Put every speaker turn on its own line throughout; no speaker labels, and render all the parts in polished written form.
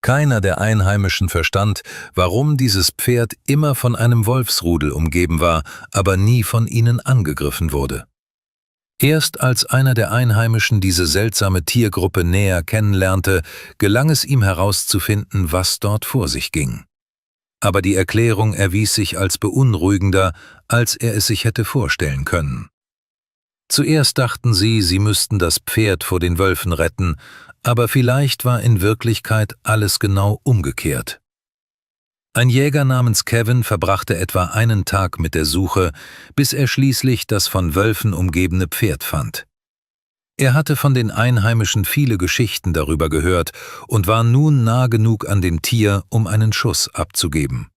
Keiner der Einheimischen verstand, warum dieses Pferd immer von einem Wolfsrudel umgeben war, aber nie von ihnen angegriffen wurde. Erst als einer der Einheimischen diese seltsame Tiergruppe näher kennenlernte, gelang es ihm herauszufinden, was dort vor sich ging. Aber die Erklärung erwies sich als beunruhigender, als er es sich hätte vorstellen können. Zuerst dachten sie, sie müssten das Pferd vor den Wölfen retten, aber vielleicht war in Wirklichkeit alles genau umgekehrt. Ein Jäger namens Kevin verbrachte etwa einen Tag mit der Suche, bis er schließlich das von Wölfen umgebene Pferd fand. Er hatte von den Einheimischen viele Geschichten darüber gehört und war nun nah genug an dem Tier, um einen Schuss abzugeben.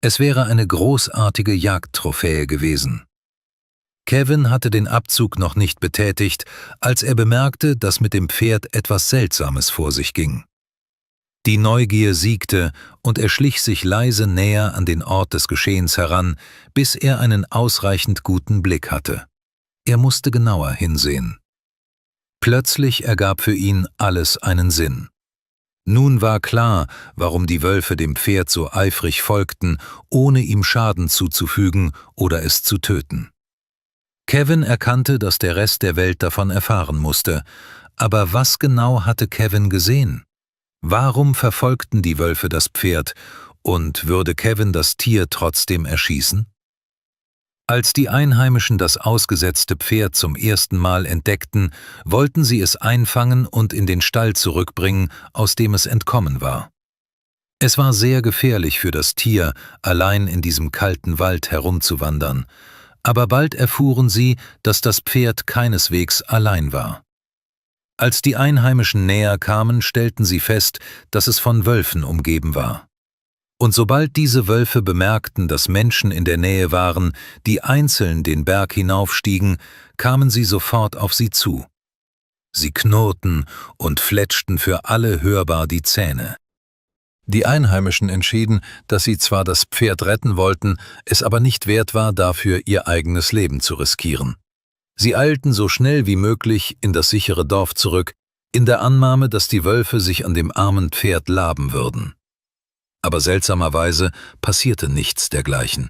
Es wäre eine großartige Jagdtrophäe gewesen. Kevin hatte den Abzug noch nicht betätigt, als er bemerkte, dass mit dem Pferd etwas Seltsames vor sich ging. Die Neugier siegte und er schlich sich leise näher an den Ort des Geschehens heran, bis er einen ausreichend guten Blick hatte. Er musste genauer hinsehen. Plötzlich ergab für ihn alles einen Sinn. Nun war klar, warum die Wölfe dem Pferd so eifrig folgten, ohne ihm Schaden zuzufügen oder es zu töten. Kevin erkannte, dass der Rest der Welt davon erfahren musste. Aber was genau hatte Kevin gesehen? Warum verfolgten die Wölfe das Pferd, und würde Kevin das Tier trotzdem erschießen? Als die Einheimischen das ausgesetzte Pferd zum ersten Mal entdeckten, wollten sie es einfangen und in den Stall zurückbringen, aus dem es entkommen war. Es war sehr gefährlich für das Tier, allein in diesem kalten Wald herumzuwandern, aber bald erfuhren sie, dass das Pferd keineswegs allein war. Als die Einheimischen näher kamen, stellten sie fest, dass es von Wölfen umgeben war. Und sobald diese Wölfe bemerkten, dass Menschen in der Nähe waren, die einzeln den Berg hinaufstiegen, kamen sie sofort auf sie zu. Sie knurrten und fletschten für alle hörbar die Zähne. Die Einheimischen entschieden, dass sie zwar das Pferd retten wollten, es aber nicht wert war, dafür ihr eigenes Leben zu riskieren. Sie eilten so schnell wie möglich in das sichere Dorf zurück, in der Annahme, dass die Wölfe sich an dem armen Pferd laben würden. Aber seltsamerweise passierte nichts dergleichen.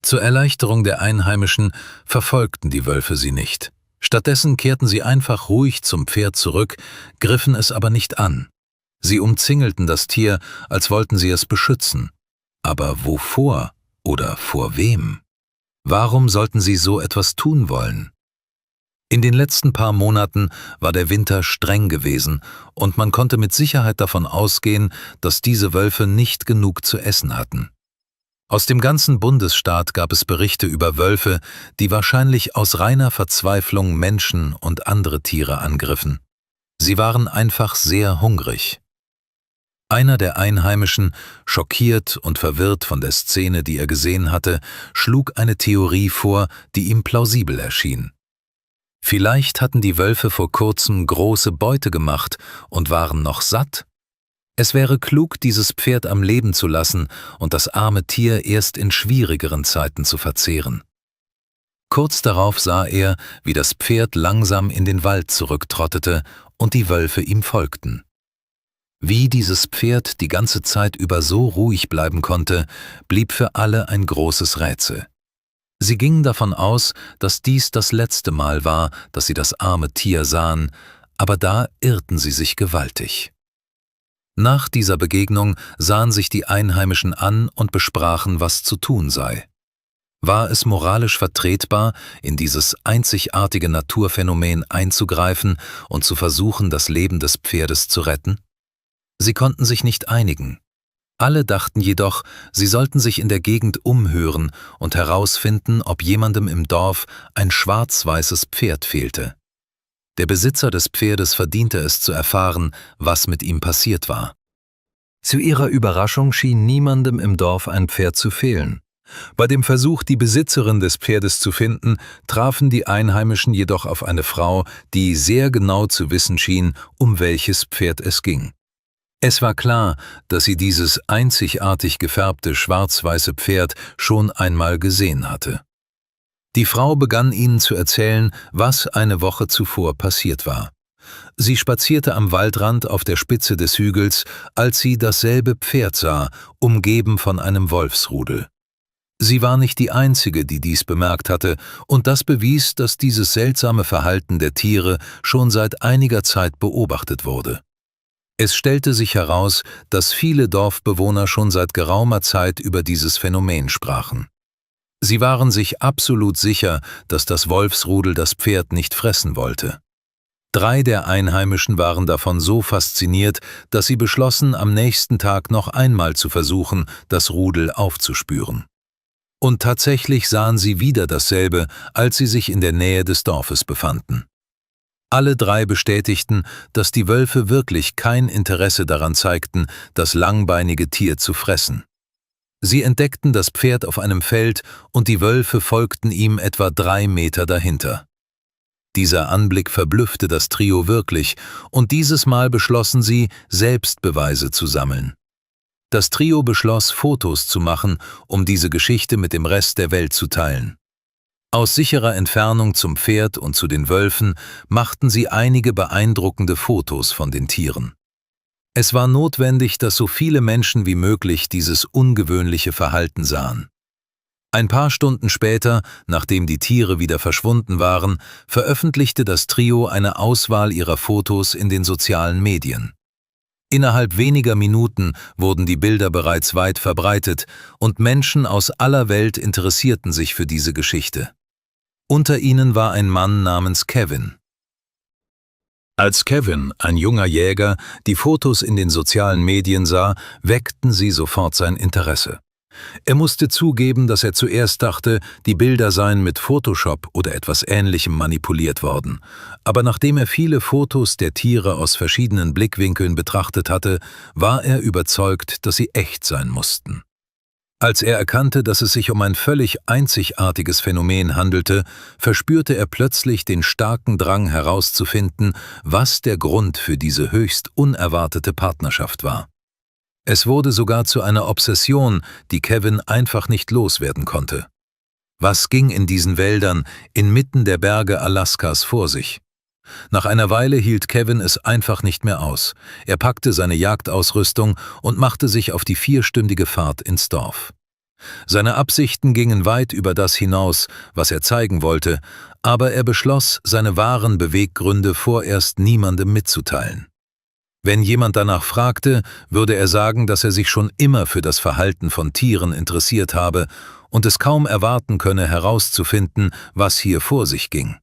Zur Erleichterung der Einheimischen verfolgten die Wölfe sie nicht. Stattdessen kehrten sie einfach ruhig zum Pferd zurück, griffen es aber nicht an. Sie umzingelten das Tier, als wollten sie es beschützen. Aber wovor oder vor wem? Warum sollten sie so etwas tun wollen? In den letzten paar Monaten war der Winter streng gewesen und man konnte mit Sicherheit davon ausgehen, dass diese Wölfe nicht genug zu essen hatten. Aus dem ganzen Bundesstaat gab es Berichte über Wölfe, die wahrscheinlich aus reiner Verzweiflung Menschen und andere Tiere angriffen. Sie waren einfach sehr hungrig. Einer der Einheimischen, schockiert und verwirrt von der Szene, die er gesehen hatte, schlug eine Theorie vor, die ihm plausibel erschien. Vielleicht hatten die Wölfe vor kurzem große Beute gemacht und waren noch satt? Es wäre klug, dieses Pferd am Leben zu lassen und das arme Tier erst in schwierigeren Zeiten zu verzehren. Kurz darauf sah er, wie das Pferd langsam in den Wald zurücktrottete und die Wölfe ihm folgten. Wie dieses Pferd die ganze Zeit über so ruhig bleiben konnte, blieb für alle ein großes Rätsel. Sie gingen davon aus, dass dies das letzte Mal war, dass sie das arme Tier sahen, aber da irrten sie sich gewaltig. Nach dieser Begegnung sahen sich die Einheimischen an und besprachen, was zu tun sei. War es moralisch vertretbar, in dieses einzigartige Naturphänomen einzugreifen und zu versuchen, das Leben des Pferdes zu retten? Sie konnten sich nicht einigen. Alle dachten jedoch, sie sollten sich in der Gegend umhören und herausfinden, ob jemandem im Dorf ein schwarz-weißes Pferd fehlte. Der Besitzer des Pferdes verdiente es zu erfahren, was mit ihm passiert war. Zu ihrer Überraschung schien niemandem im Dorf ein Pferd zu fehlen. Bei dem Versuch, die Besitzerin des Pferdes zu finden, trafen die Einheimischen jedoch auf eine Frau, die sehr genau zu wissen schien, um welches Pferd es ging. Es war klar, dass sie dieses einzigartig gefärbte schwarz-weiße Pferd schon einmal gesehen hatte. Die Frau begann ihnen zu erzählen, was eine Woche zuvor passiert war. Sie spazierte am Waldrand auf der Spitze des Hügels, als sie dasselbe Pferd sah, umgeben von einem Wolfsrudel. Sie war nicht die Einzige, die dies bemerkt hatte, und das bewies, dass dieses seltsame Verhalten der Tiere schon seit einiger Zeit beobachtet wurde. Es stellte sich heraus, dass viele Dorfbewohner schon seit geraumer Zeit über dieses Phänomen sprachen. Sie waren sich absolut sicher, dass das Wolfsrudel das Pferd nicht fressen wollte. 3 der Einheimischen waren davon so fasziniert, dass sie beschlossen, am nächsten Tag noch einmal zu versuchen, das Rudel aufzuspüren. Und tatsächlich sahen sie wieder dasselbe, als sie sich in der Nähe des Dorfes befanden. Alle 3 bestätigten, dass die Wölfe wirklich kein Interesse daran zeigten, das langbeinige Tier zu fressen. Sie entdeckten das Pferd auf einem Feld und die Wölfe folgten ihm etwa 3 Meter dahinter. Dieser Anblick verblüffte das Trio wirklich, und dieses Mal beschlossen sie, selbst Beweise zu sammeln. Das Trio beschloss, Fotos zu machen, um diese Geschichte mit dem Rest der Welt zu teilen. Aus sicherer Entfernung zum Pferd und zu den Wölfen machten sie einige beeindruckende Fotos von den Tieren. Es war notwendig, dass so viele Menschen wie möglich dieses ungewöhnliche Verhalten sahen. Ein paar Stunden später, nachdem die Tiere wieder verschwunden waren, veröffentlichte das Trio eine Auswahl ihrer Fotos in den sozialen Medien. Innerhalb weniger Minuten wurden die Bilder bereits weit verbreitet und Menschen aus aller Welt interessierten sich für diese Geschichte. Unter ihnen war ein Mann namens Kevin. Als Kevin, ein junger Jäger, die Fotos in den sozialen Medien sah, weckten sie sofort sein Interesse. Er musste zugeben, dass er zuerst dachte, die Bilder seien mit Photoshop oder etwas Ähnlichem manipuliert worden. Aber nachdem er viele Fotos der Tiere aus verschiedenen Blickwinkeln betrachtet hatte, war er überzeugt, dass sie echt sein mussten. Als er erkannte, dass es sich um ein völlig einzigartiges Phänomen handelte, verspürte er plötzlich den starken Drang herauszufinden, was der Grund für diese höchst unerwartete Partnerschaft war. Es wurde sogar zu einer Obsession, die Kevin einfach nicht loswerden konnte. Was ging in diesen Wäldern, inmitten der Berge Alaskas vor sich? Nach einer Weile hielt Kevin es einfach nicht mehr aus. Er packte seine Jagdausrüstung und machte sich auf die 4-stündige Fahrt ins Dorf. Seine Absichten gingen weit über das hinaus, was er zeigen wollte, aber er beschloss, seine wahren Beweggründe vorerst niemandem mitzuteilen. Wenn jemand danach fragte, würde er sagen, dass er sich schon immer für das Verhalten von Tieren interessiert habe und es kaum erwarten könne, herauszufinden, was hier vor sich ging.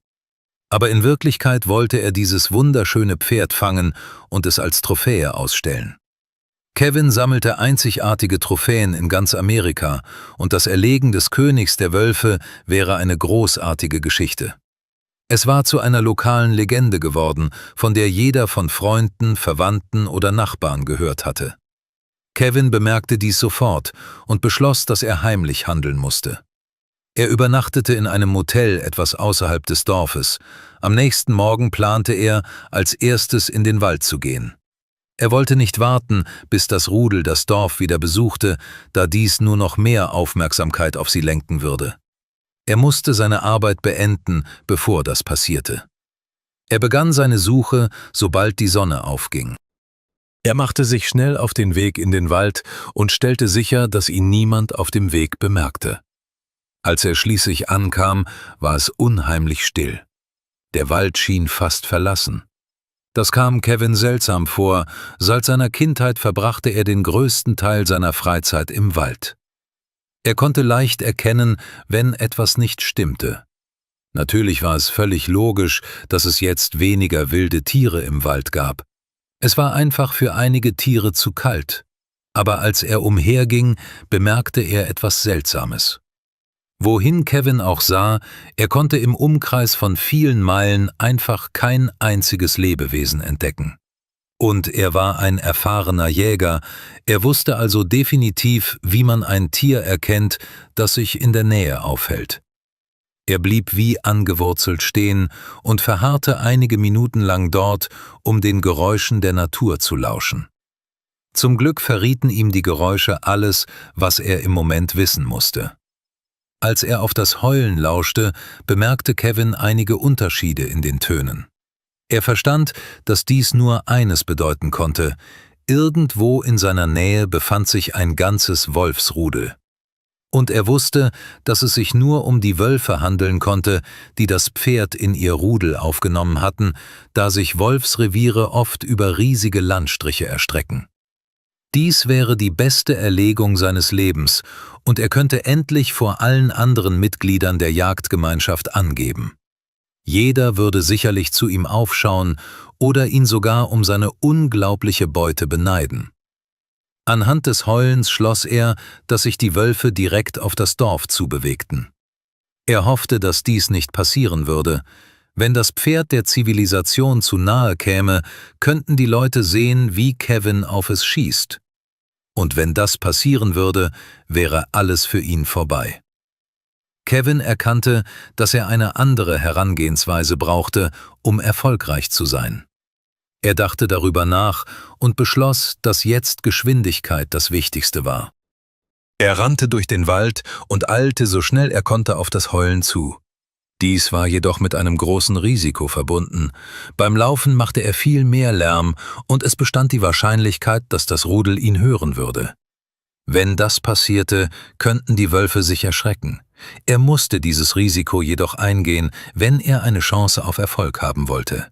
Aber in Wirklichkeit wollte er dieses wunderschöne Pferd fangen und es als Trophäe ausstellen. Kevin sammelte einzigartige Trophäen in ganz Amerika und das Erlegen des Königs der Wölfe wäre eine großartige Geschichte. Es war zu einer lokalen Legende geworden, von der jeder von Freunden, Verwandten oder Nachbarn gehört hatte. Kevin bemerkte dies sofort und beschloss, dass er heimlich handeln musste. Er übernachtete in einem Motel etwas außerhalb des Dorfes. Am nächsten Morgen plante er, als erstes in den Wald zu gehen. Er wollte nicht warten, bis das Rudel das Dorf wieder besuchte, da dies nur noch mehr Aufmerksamkeit auf sie lenken würde. Er musste seine Arbeit beenden, bevor das passierte. Er begann seine Suche, sobald die Sonne aufging. Er machte sich schnell auf den Weg in den Wald und stellte sicher, dass ihn niemand auf dem Weg bemerkte. Als er schließlich ankam, war es unheimlich still. Der Wald schien fast verlassen. Das kam Kevin seltsam vor, seit seiner Kindheit verbrachte er den größten Teil seiner Freizeit im Wald. Er konnte leicht erkennen, wenn etwas nicht stimmte. Natürlich war es völlig logisch, dass es jetzt weniger wilde Tiere im Wald gab. Es war einfach für einige Tiere zu kalt. Aber als er umherging, bemerkte er etwas Seltsames. Wohin Kevin auch sah, er konnte im Umkreis von vielen Meilen einfach kein einziges Lebewesen entdecken. Und er war ein erfahrener Jäger, er wusste also definitiv, wie man ein Tier erkennt, das sich in der Nähe aufhält. Er blieb wie angewurzelt stehen und verharrte einige Minuten lang dort, um den Geräuschen der Natur zu lauschen. Zum Glück verrieten ihm die Geräusche alles, was er im Moment wissen musste. Als er auf das Heulen lauschte, bemerkte Kevin einige Unterschiede in den Tönen. Er verstand, dass dies nur eines bedeuten konnte: Irgendwo in seiner Nähe befand sich ein ganzes Wolfsrudel. Und er wusste, dass es sich nur um die Wölfe handeln konnte, die das Pferd in ihr Rudel aufgenommen hatten, da sich Wolfsreviere oft über riesige Landstriche erstrecken. Dies wäre die beste Erlegung seines Lebens, und er könnte endlich vor allen anderen Mitgliedern der Jagdgemeinschaft angeben. Jeder würde sicherlich zu ihm aufschauen oder ihn sogar um seine unglaubliche Beute beneiden. Anhand des Heulens schloss er, dass sich die Wölfe direkt auf das Dorf zubewegten. Er hoffte, dass dies nicht passieren würde. Wenn das Pferd der Zivilisation zu nahe käme, könnten die Leute sehen, wie Kevin auf es schießt. Und wenn das passieren würde, wäre alles für ihn vorbei. Kevin erkannte, dass er eine andere Herangehensweise brauchte, um erfolgreich zu sein. Er dachte darüber nach und beschloss, dass jetzt Geschwindigkeit das Wichtigste war. Er rannte durch den Wald und eilte so schnell er konnte auf das Heulen zu. Dies war jedoch mit einem großen Risiko verbunden. Beim Laufen machte er viel mehr Lärm und es bestand die Wahrscheinlichkeit, dass das Rudel ihn hören würde. Wenn das passierte, könnten die Wölfe sich erschrecken. Er musste dieses Risiko jedoch eingehen, wenn er eine Chance auf Erfolg haben wollte.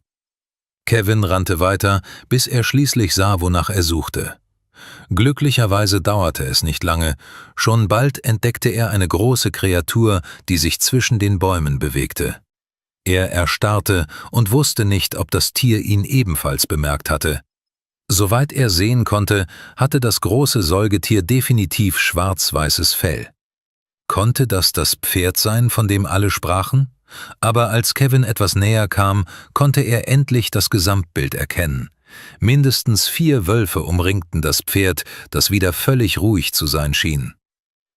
Kevin rannte weiter, bis er schließlich sah, wonach er suchte. Glücklicherweise dauerte es nicht lange. Schon bald entdeckte er eine große Kreatur, die sich zwischen den Bäumen bewegte. Er erstarrte und wusste nicht, ob das Tier ihn ebenfalls bemerkt hatte. Soweit er sehen konnte, hatte das große Säugetier definitiv schwarz-weißes Fell. Konnte das Pferd sein, von dem alle sprachen? Aber als Kevin etwas näher kam, konnte er endlich das Gesamtbild erkennen. Mindestens 4 Wölfe umringten das Pferd, das wieder völlig ruhig zu sein schien.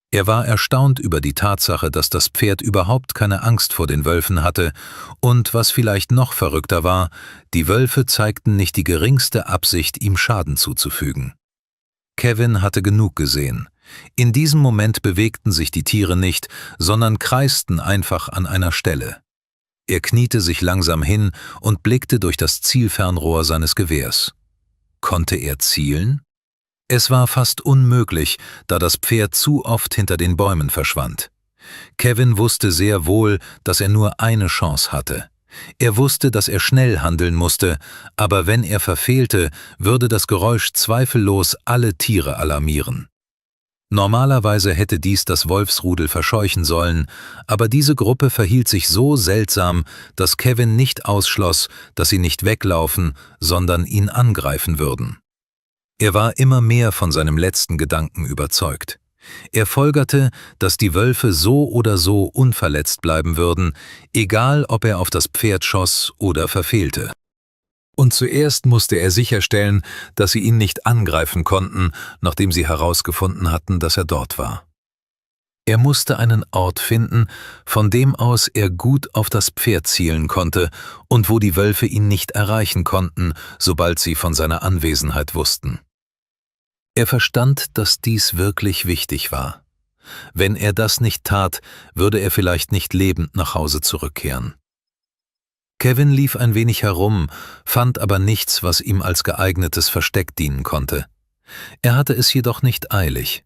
Er war erstaunt über die Tatsache, dass das Pferd überhaupt keine Angst vor den Wölfen hatte, und was vielleicht noch verrückter war, die Wölfe zeigten nicht die geringste Absicht, ihm Schaden zuzufügen. Kevin hatte genug gesehen. In diesem Moment bewegten sich die Tiere nicht, sondern kreisten einfach an einer Stelle. Er kniete sich langsam hin und blickte durch das Zielfernrohr seines Gewehrs. Konnte er zielen? Es war fast unmöglich, da das Pferd zu oft hinter den Bäumen verschwand. Kevin wusste sehr wohl, dass er nur eine Chance hatte. Er wusste, dass er schnell handeln musste, aber wenn er verfehlte, würde das Geräusch zweifellos alle Tiere alarmieren. Normalerweise hätte dies das Wolfsrudel verscheuchen sollen, aber diese Gruppe verhielt sich so seltsam, dass Kevin nicht ausschloss, dass sie nicht weglaufen, sondern ihn angreifen würden. Er war immer mehr von seinem letzten Gedanken überzeugt. Er folgerte, dass die Wölfe so oder so unverletzt bleiben würden, egal ob er auf das Pferd schoss oder verfehlte. Und zuerst musste er sicherstellen, dass sie ihn nicht angreifen konnten, nachdem sie herausgefunden hatten, dass er dort war. Er musste einen Ort finden, von dem aus er gut auf das Pferd zielen konnte und wo die Wölfe ihn nicht erreichen konnten, sobald sie von seiner Anwesenheit wussten. Er verstand, dass dies wirklich wichtig war. Wenn er das nicht tat, würde er vielleicht nicht lebend nach Hause zurückkehren. Kevin lief ein wenig herum, fand aber nichts, was ihm als geeignetes Versteck dienen konnte. Er hatte es jedoch nicht eilig.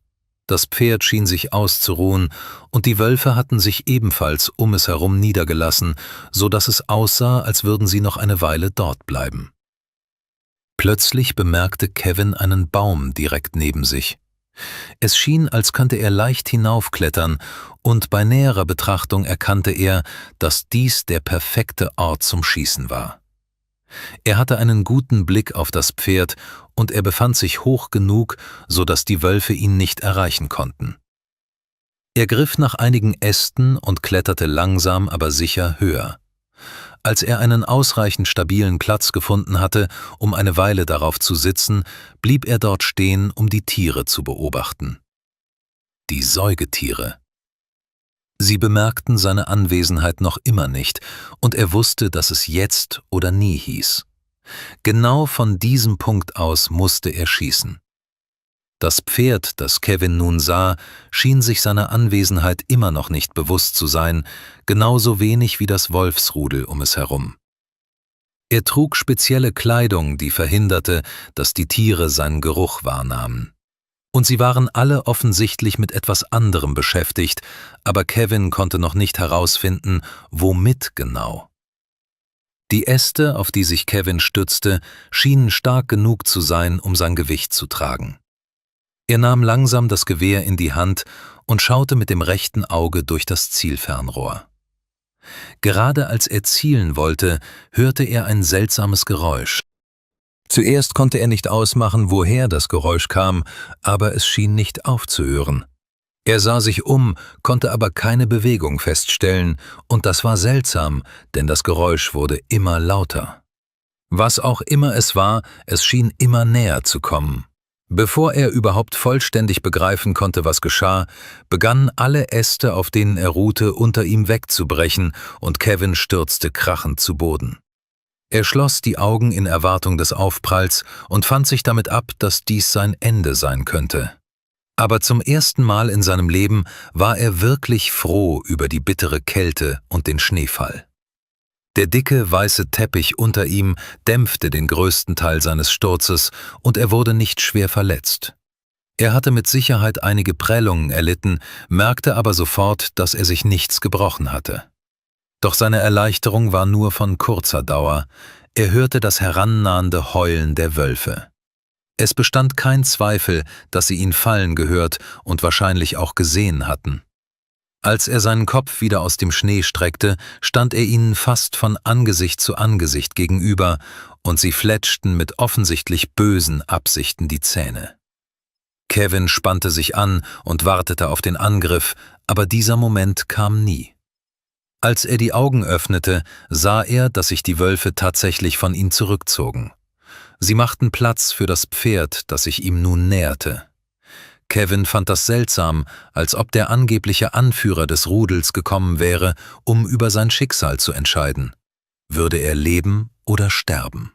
Das Pferd schien sich auszuruhen, und die Wölfe hatten sich ebenfalls um es herum niedergelassen, so dass es aussah, als würden sie noch eine Weile dort bleiben. Plötzlich bemerkte Kevin einen Baum direkt neben sich. Es schien, als könnte er leicht hinaufklettern, und bei näherer Betrachtung erkannte er, dass dies der perfekte Ort zum Schießen war. Er hatte einen guten Blick auf das Pferd, und er befand sich hoch genug, so dass die Wölfe ihn nicht erreichen konnten. Er griff nach einigen Ästen und kletterte langsam, aber sicher höher. Als er einen ausreichend stabilen Platz gefunden hatte, um eine Weile darauf zu sitzen, blieb er dort stehen, um die Tiere zu beobachten. Die Säugetiere. Sie bemerkten seine Anwesenheit noch immer nicht, und er wusste, dass es jetzt oder nie hieß. Genau von diesem Punkt aus musste er schießen. Das Pferd, das Kevin nun sah, schien sich seiner Anwesenheit immer noch nicht bewusst zu sein, genauso wenig wie das Wolfsrudel um es herum. Er trug spezielle Kleidung, die verhinderte, dass die Tiere seinen Geruch wahrnahmen. Und sie waren alle offensichtlich mit etwas anderem beschäftigt, aber Kevin konnte noch nicht herausfinden, womit genau. Die Äste, auf die sich Kevin stützte, schienen stark genug zu sein, um sein Gewicht zu tragen. Er nahm langsam das Gewehr in die Hand und schaute mit dem rechten Auge durch das Zielfernrohr. Gerade als er zielen wollte, hörte er ein seltsames Geräusch. Zuerst konnte er nicht ausmachen, woher das Geräusch kam, aber es schien nicht aufzuhören. Er sah sich um, konnte aber keine Bewegung feststellen, und das war seltsam, denn das Geräusch wurde immer lauter. Was auch immer es war, es schien immer näher zu kommen. Bevor er überhaupt vollständig begreifen konnte, was geschah, begannen alle Äste, auf denen er ruhte, unter ihm wegzubrechen, und Kevin stürzte krachend zu Boden. Er schloss die Augen in Erwartung des Aufpralls und fand sich damit ab, dass dies sein Ende sein könnte. Aber zum ersten Mal in seinem Leben war er wirklich froh über die bittere Kälte und den Schneefall. Der dicke, weiße Teppich unter ihm dämpfte den größten Teil seines Sturzes und er wurde nicht schwer verletzt. Er hatte mit Sicherheit einige Prellungen erlitten, merkte aber sofort, dass er sich nichts gebrochen hatte. Doch seine Erleichterung war nur von kurzer Dauer. Er hörte das herannahende Heulen der Wölfe. Es bestand kein Zweifel, dass sie ihn fallen gehört und wahrscheinlich auch gesehen hatten. Als er seinen Kopf wieder aus dem Schnee streckte, stand er ihnen fast von Angesicht zu Angesicht gegenüber, und sie fletschten mit offensichtlich bösen Absichten die Zähne. Kevin spannte sich an und wartete auf den Angriff, aber dieser Moment kam nie. Als er die Augen öffnete, sah er, dass sich die Wölfe tatsächlich von ihm zurückzogen. Sie machten Platz für das Pferd, das sich ihm nun näherte. Kevin fand das seltsam, als ob der angebliche Anführer des Rudels gekommen wäre, um über sein Schicksal zu entscheiden. Würde er leben oder sterben?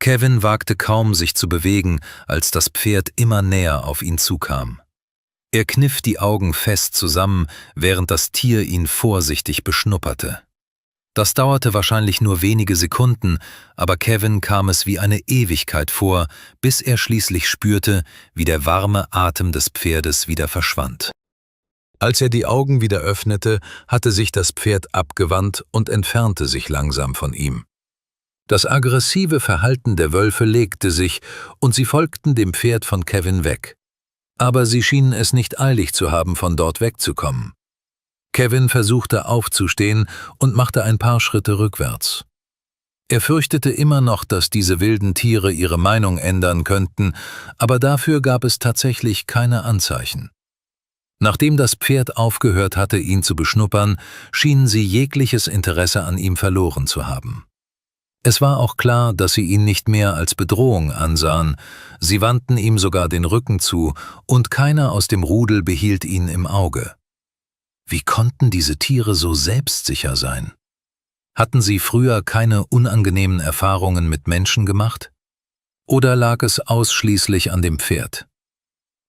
Kevin wagte kaum, sich zu bewegen, als das Pferd immer näher auf ihn zukam. Er kniff die Augen fest zusammen, während das Tier ihn vorsichtig beschnupperte. Das dauerte wahrscheinlich nur wenige Sekunden, aber Kevin kam es wie eine Ewigkeit vor, bis er schließlich spürte, wie der warme Atem des Pferdes wieder verschwand. Als er die Augen wieder öffnete, hatte sich das Pferd abgewandt und entfernte sich langsam von ihm. Das aggressive Verhalten der Wölfe legte sich, und sie folgten dem Pferd von Kevin weg. Aber sie schienen es nicht eilig zu haben, von dort wegzukommen. Kevin versuchte aufzustehen und machte ein paar Schritte rückwärts. Er fürchtete immer noch, dass diese wilden Tiere ihre Meinung ändern könnten, aber dafür gab es tatsächlich keine Anzeichen. Nachdem das Pferd aufgehört hatte, ihn zu beschnuppern, schienen sie jegliches Interesse an ihm verloren zu haben. Es war auch klar, dass sie ihn nicht mehr als Bedrohung ansahen, sie wandten ihm sogar den Rücken zu, und keiner aus dem Rudel behielt ihn im Auge. Wie konnten diese Tiere so selbstsicher sein? Hatten sie früher keine unangenehmen Erfahrungen mit Menschen gemacht? Oder lag es ausschließlich an dem Pferd?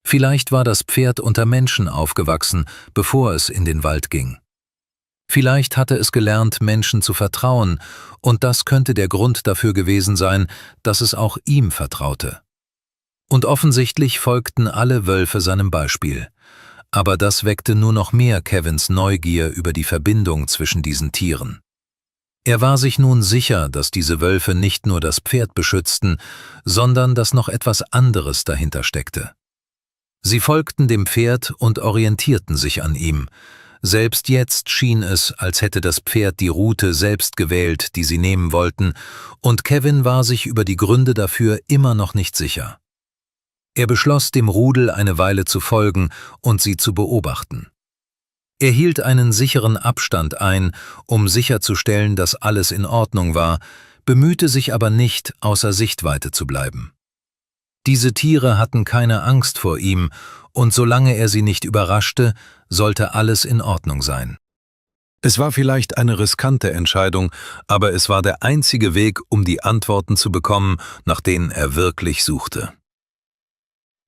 Vielleicht war das Pferd unter Menschen aufgewachsen, bevor es in den Wald ging. Vielleicht hatte es gelernt, Menschen zu vertrauen, und das könnte der Grund dafür gewesen sein, dass es auch ihm vertraute. Und offensichtlich folgten alle Wölfe seinem Beispiel. Aber das weckte nur noch mehr Kevins Neugier über die Verbindung zwischen diesen Tieren. Er war sich nun sicher, dass diese Wölfe nicht nur das Pferd beschützten, sondern dass noch etwas anderes dahinter steckte. Sie folgten dem Pferd und orientierten sich an ihm. Selbst jetzt schien es, als hätte das Pferd die Route selbst gewählt, die sie nehmen wollten, und Kevin war sich über die Gründe dafür immer noch nicht sicher. Er beschloss, dem Rudel eine Weile zu folgen und sie zu beobachten. Er hielt einen sicheren Abstand ein, um sicherzustellen, dass alles in Ordnung war, bemühte sich aber nicht, außer Sichtweite zu bleiben. Diese Tiere hatten keine Angst vor ihm, und solange er sie nicht überraschte, sollte alles in Ordnung sein. Es war vielleicht eine riskante Entscheidung, aber es war der einzige Weg, um die Antworten zu bekommen, nach denen er wirklich suchte.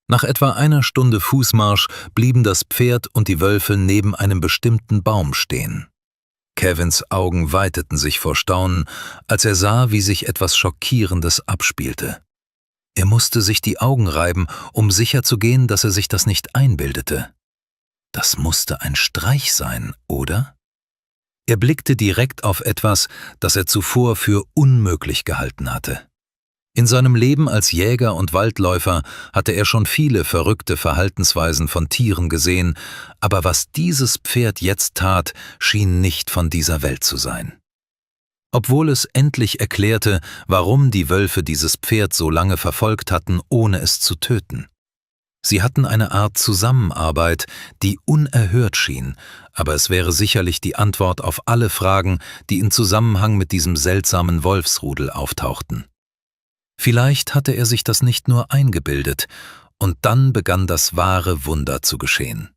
Nach etwa einer Stunde Fußmarsch blieben das Pferd und die Wölfe neben einem bestimmten Baum stehen. Kevins Augen weiteten sich vor Staunen, als er sah, wie sich etwas Schockierendes abspielte. Er musste sich die Augen reiben, um sicherzugehen, dass er sich das nicht einbildete. Das musste ein Streich sein, oder? Er blickte direkt auf etwas, das er zuvor für unmöglich gehalten hatte. In seinem Leben als Jäger und Waldläufer hatte er schon viele verrückte Verhaltensweisen von Tieren gesehen, aber was dieses Pferd jetzt tat, schien nicht von dieser Welt zu sein. Obwohl es endlich erklärte, warum die Wölfe dieses Pferd so lange verfolgt hatten, ohne es zu töten. Sie hatten eine Art Zusammenarbeit, die unerhört schien, aber es wäre sicherlich die Antwort auf alle Fragen, die in Zusammenhang mit diesem seltsamen Wolfsrudel auftauchten. Vielleicht hatte er sich das nicht nur eingebildet, und dann begann das wahre Wunder zu geschehen.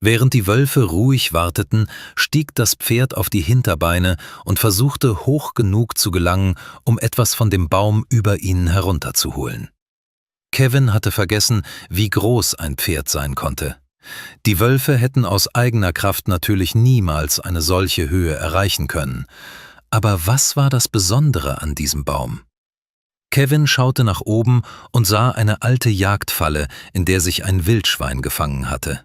Während die Wölfe ruhig warteten, stieg das Pferd auf die Hinterbeine und versuchte hoch genug zu gelangen, um etwas von dem Baum über ihnen herunterzuholen. Kevin hatte vergessen, wie groß ein Pferd sein konnte. Die Wölfe hätten aus eigener Kraft natürlich niemals eine solche Höhe erreichen können. Aber was war das Besondere an diesem Baum? Kevin schaute nach oben und sah eine alte Jagdfalle, in der sich ein Wildschwein gefangen hatte.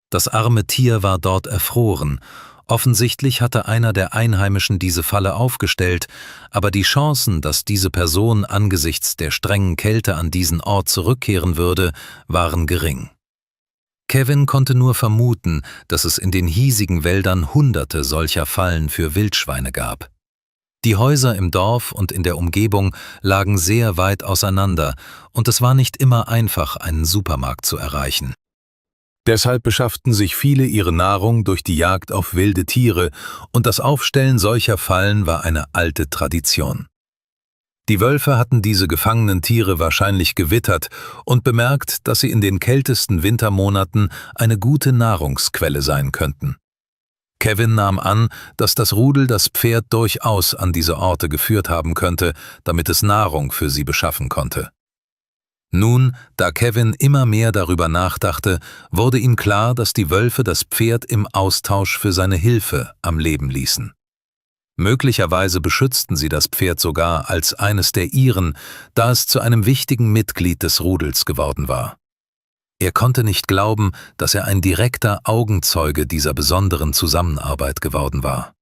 Das arme Tier war dort erfroren. Offensichtlich hatte einer der Einheimischen diese Falle aufgestellt, aber die Chancen, dass diese Person angesichts der strengen Kälte an diesen Ort zurückkehren würde, waren gering. Kevin konnte nur vermuten, dass es in den hiesigen Wäldern Hunderte solcher Fallen für Wildschweine gab. Die Häuser im Dorf und in der Umgebung lagen sehr weit auseinander, und es war nicht immer einfach, einen Supermarkt zu erreichen. Deshalb beschafften sich viele ihre Nahrung durch die Jagd auf wilde Tiere, und das Aufstellen solcher Fallen war eine alte Tradition. Die Wölfe hatten diese gefangenen Tiere wahrscheinlich gewittert und bemerkt, dass sie in den kältesten Wintermonaten eine gute Nahrungsquelle sein könnten. Kevin nahm an, dass das Rudel das Pferd durchaus an diese Orte geführt haben könnte, damit es Nahrung für sie beschaffen konnte. Nun, da Kevin immer mehr darüber nachdachte, wurde ihm klar, dass die Wölfe das Pferd im Austausch für seine Hilfe am Leben ließen. Möglicherweise beschützten sie das Pferd sogar als eines der ihren, da es zu einem wichtigen Mitglied des Rudels geworden war. Er konnte nicht glauben, dass er ein direkter Augenzeuge dieser besonderen Zusammenarbeit geworden war.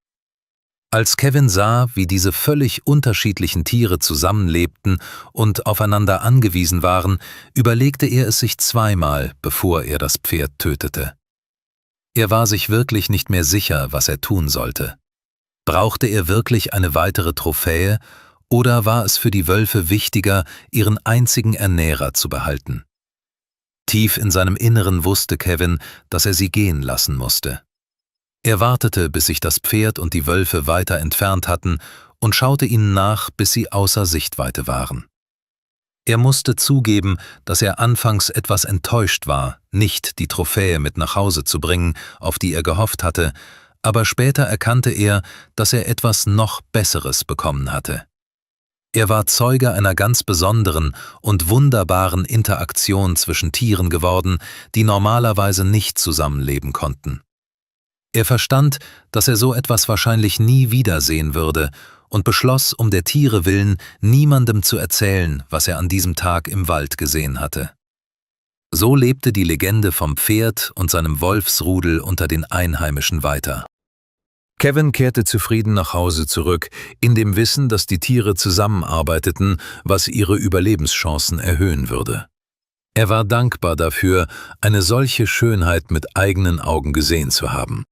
Als Kevin sah, wie diese völlig unterschiedlichen Tiere zusammenlebten und aufeinander angewiesen waren, überlegte er es sich zweimal, bevor er das Pferd tötete. Er war sich wirklich nicht mehr sicher, was er tun sollte. Brauchte er wirklich eine weitere Trophäe, oder war es für die Wölfe wichtiger, ihren einzigen Ernährer zu behalten? Tief in seinem Inneren wusste Kevin, dass er sie gehen lassen musste. Er wartete, bis sich das Pferd und die Wölfe weiter entfernt hatten, und schaute ihnen nach, bis sie außer Sichtweite waren. Er musste zugeben, dass er anfangs etwas enttäuscht war, nicht die Trophäe mit nach Hause zu bringen, auf die er gehofft hatte, aber später erkannte er, dass er etwas noch Besseres bekommen hatte. Er war Zeuge einer ganz besonderen und wunderbaren Interaktion zwischen Tieren geworden, die normalerweise nicht zusammenleben konnten. Er verstand, dass er so etwas wahrscheinlich nie wiedersehen würde, und beschloss, um der Tiere willen, niemandem zu erzählen, was er an diesem Tag im Wald gesehen hatte. So lebte die Legende vom Pferd und seinem Wolfsrudel unter den Einheimischen weiter. Kevin kehrte zufrieden nach Hause zurück, in dem Wissen, dass die Tiere zusammenarbeiteten, was ihre Überlebenschancen erhöhen würde. Er war dankbar dafür, eine solche Schönheit mit eigenen Augen gesehen zu haben.